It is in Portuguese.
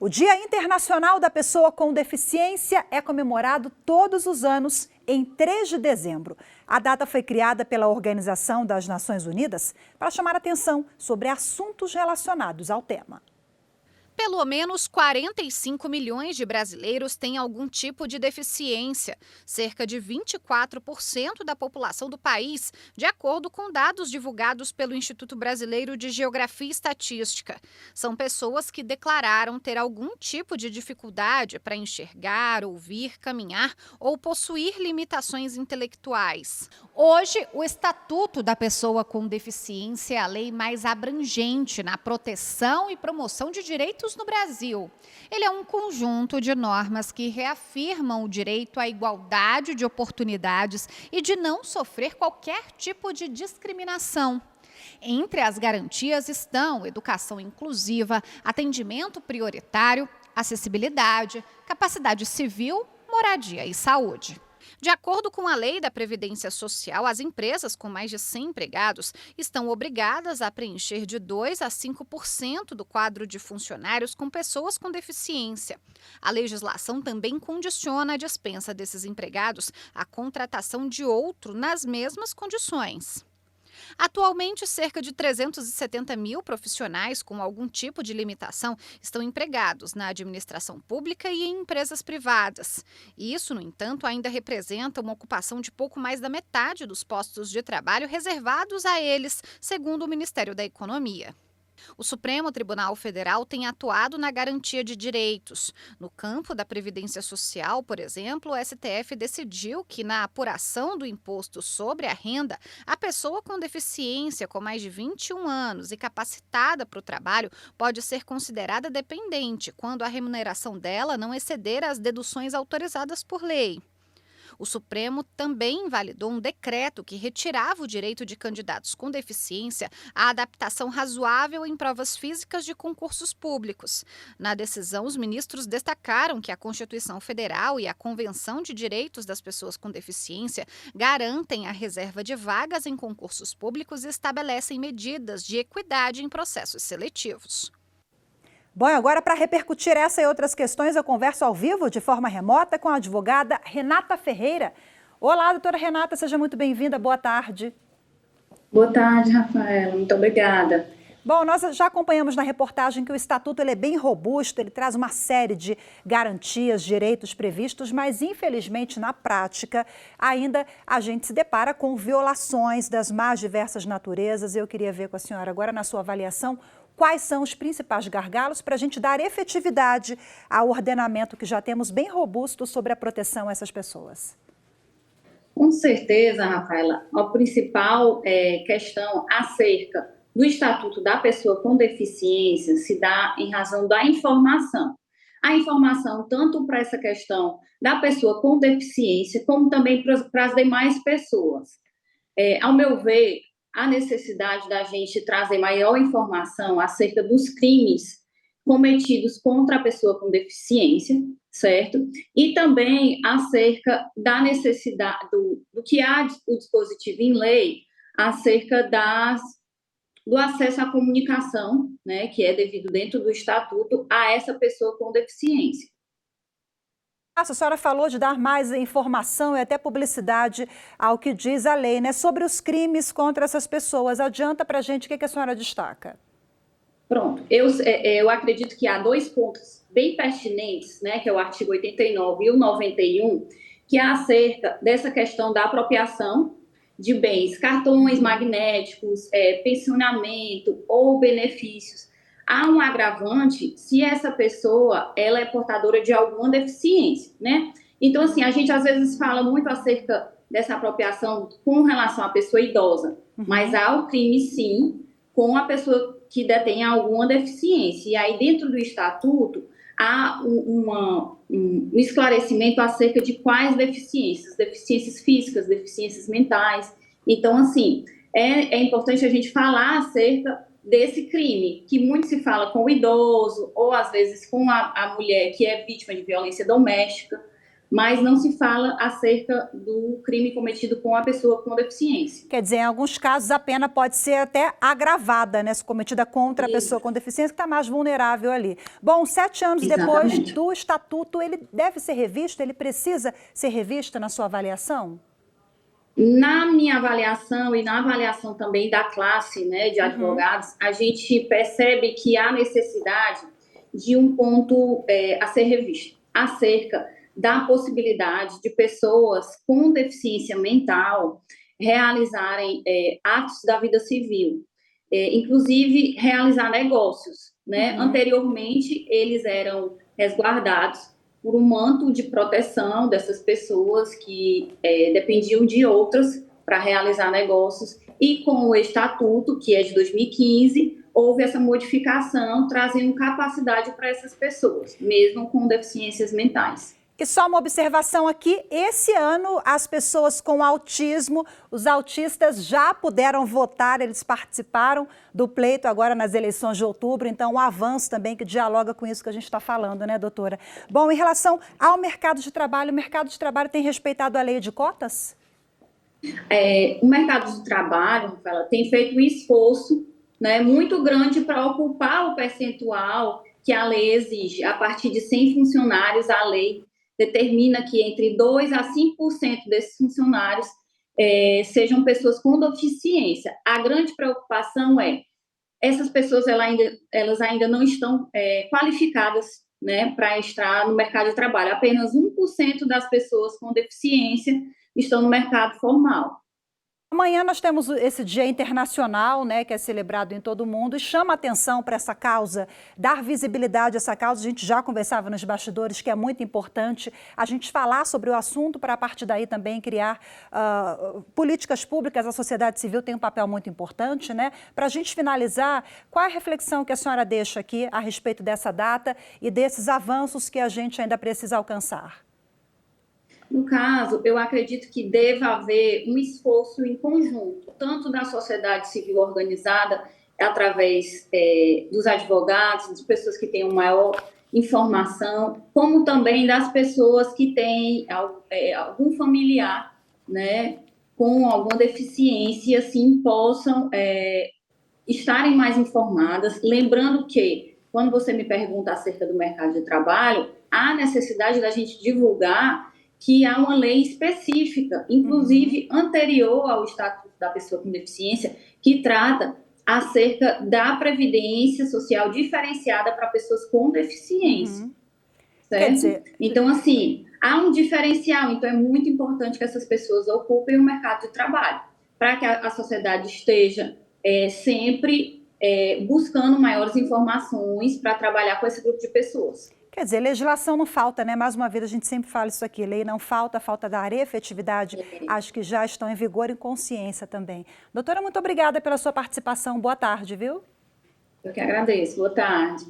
O Dia Internacional da Pessoa com Deficiência é comemorado todos os anos em 3 de dezembro. A data foi criada pela Organização das Nações Unidas para chamar atenção sobre assuntos relacionados ao tema. Pelo menos 45 milhões de brasileiros têm algum tipo de deficiência, cerca de 24% da população do país, de acordo com dados divulgados pelo Instituto Brasileiro de Geografia e Estatística. São pessoas que declararam ter algum tipo de dificuldade para enxergar, ouvir, caminhar ou possuir limitações intelectuais. Hoje, o Estatuto da Pessoa com Deficiência é a lei mais abrangente na proteção e promoção de direitos no Brasil. Ele é um conjunto de normas que reafirmam o direito à igualdade de oportunidades e de não sofrer qualquer tipo de discriminação. Entre as garantias estão educação inclusiva, atendimento prioritário, acessibilidade, capacidade civil, moradia e saúde. De acordo com a Lei da Previdência Social, as empresas com mais de 100 empregados estão obrigadas a preencher de 2% a 5% do quadro de funcionários com pessoas com deficiência. A legislação também condiciona a dispensa desses empregados à contratação de outro nas mesmas condições. Atualmente, cerca de 370 mil profissionais com algum tipo de limitação estão empregados na administração pública e em empresas privadas. Isso, no entanto, ainda representa uma ocupação de pouco mais da metade dos postos de trabalho reservados a eles, segundo o Ministério da Economia. O Supremo Tribunal Federal tem atuado na garantia de direitos. No campo da Previdência Social, por exemplo, o STF decidiu que, na apuração do imposto sobre a renda, a pessoa com deficiência com mais de 21 anos e capacitada para o trabalho pode ser considerada dependente quando a remuneração dela não exceder as deduções autorizadas por lei. O Supremo também invalidou um decreto que retirava o direito de candidatos com deficiência à adaptação razoável em provas físicas de concursos públicos. Na decisão, os ministros destacaram que a Constituição Federal e a Convenção de Direitos das Pessoas com Deficiência garantem a reserva de vagas em concursos públicos e estabelecem medidas de equidade em processos seletivos. Bom, agora para repercutir essa e outras questões, eu converso ao vivo, de forma remota, com a advogada Renata Ferreira. Olá, doutora Renata, seja muito bem-vinda, boa tarde. Boa tarde, Rafaela, muito obrigada. Bom, nós já acompanhamos na reportagem que o Estatuto ele é bem robusto, ele traz uma série de garantias, direitos previstos, mas infelizmente na prática ainda a gente se depara com violações das mais diversas naturezas. Eu queria ver com a senhora agora, na sua avaliação, quais são os principais gargalos para a gente dar efetividade ao ordenamento que já temos bem robusto sobre a proteção a essas pessoas? Com certeza, Rafaela, a principal questão acerca do Estatuto da Pessoa com Deficiência se dá em razão da informação. A informação tanto para essa questão da pessoa com deficiência, como também para as demais pessoas. Ao meu ver, a necessidade da gente trazer maior informação acerca dos crimes cometidos contra a pessoa com deficiência, certo? E também acerca da necessidade do que há o dispositivo em lei acerca do acesso à comunicação, né, que é devido dentro do Estatuto a essa pessoa com deficiência. A senhora falou de dar mais informação e até publicidade ao que diz a lei, né, sobre os crimes contra essas pessoas. Adianta para a gente o que a senhora destaca? Pronto, eu acredito que há 2 pontos bem pertinentes, né, que é o artigo 89 e o 91, que é acerca dessa questão da apropriação de bens, cartões magnéticos, pensionamento ou benefícios. Há um agravante se essa pessoa ela é portadora de alguma deficiência, né? Então, assim, a gente às vezes fala muito acerca dessa apropriação com relação à pessoa idosa, mas há o crime, sim, com a pessoa que detém alguma deficiência. E aí, dentro do Estatuto, há um esclarecimento acerca de quais deficiências físicas, deficiências mentais. Então, assim, é importante a gente falar acerca desse crime, que muito se fala com o idoso, ou às vezes com a mulher que é vítima de violência doméstica, mas não se fala acerca do crime cometido com a pessoa com deficiência. Quer dizer, em alguns casos a pena pode ser até agravada, né, se cometida contra a pessoa com deficiência, que está mais vulnerável ali. Bom, 7 anos depois do estatuto, ele deve ser revisto, ele precisa ser revisto na sua avaliação? Na minha avaliação e na avaliação também da classe, né, de advogados, a gente percebe que há necessidade de um ponto a ser revisto, acerca da possibilidade de pessoas com deficiência mental realizarem atos da vida civil, inclusive realizar negócios, né? Anteriormente, eles eram resguardados por um manto de proteção dessas pessoas que dependiam de outras para realizar negócios, e com o Estatuto, que é de 2015, houve essa modificação, trazendo capacidade para essas pessoas, mesmo com deficiências mentais. E só uma observação aqui, esse ano as pessoas com autismo, os autistas já puderam votar, eles participaram do pleito agora nas eleições de outubro, então um avanço também que dialoga com isso que a gente está falando, né, doutora? Bom, em relação ao mercado de trabalho, o mercado de trabalho tem respeitado a lei de cotas? O mercado de trabalho, ela tem feito um esforço, né, muito grande para ocupar o percentual que a lei exige. A partir de 100 funcionários, a lei determina que entre 2% a 5% desses funcionários sejam pessoas com deficiência. A grande preocupação essas pessoas elas ainda não estão qualificadas, né, para estar no mercado de trabalho. Apenas 1% das pessoas com deficiência estão no mercado formal. Amanhã nós temos esse Dia Internacional, né, que é celebrado em todo o mundo, e chama atenção para essa causa, dar visibilidade a essa causa. A gente já conversava nos bastidores que é muito importante a gente falar sobre o assunto para, a partir daí, também criar políticas públicas. A sociedade civil tem um papel muito importante, né? Para a gente finalizar, qual é a reflexão que a senhora deixa aqui a respeito dessa data e desses avanços que a gente ainda precisa alcançar? No caso, eu acredito que deva haver um esforço em conjunto, tanto da sociedade civil organizada, através dos advogados, de pessoas que tenham maior informação, como também das pessoas que têm algum familiar, né, com alguma deficiência, assim, possam estarem mais informadas. Lembrando que, quando você me pergunta acerca do mercado de trabalho, há necessidade da gente divulgar que há uma lei específica, inclusive anterior ao Estatuto da Pessoa com Deficiência, que trata acerca da previdência social diferenciada para pessoas com deficiência. Certo? Então, assim, há um diferencial, então é muito importante que essas pessoas ocupem o mercado de trabalho, para que a sociedade esteja sempre buscando maiores informações para trabalhar com esse grupo de pessoas. Quer dizer, legislação não falta, né? Mais uma vez, a gente sempre fala isso aqui, lei não falta, falta dar efetividade, acho que já estão em vigor e consciência também. Doutora, muito obrigada pela sua participação, boa tarde, viu? Eu que agradeço, boa tarde.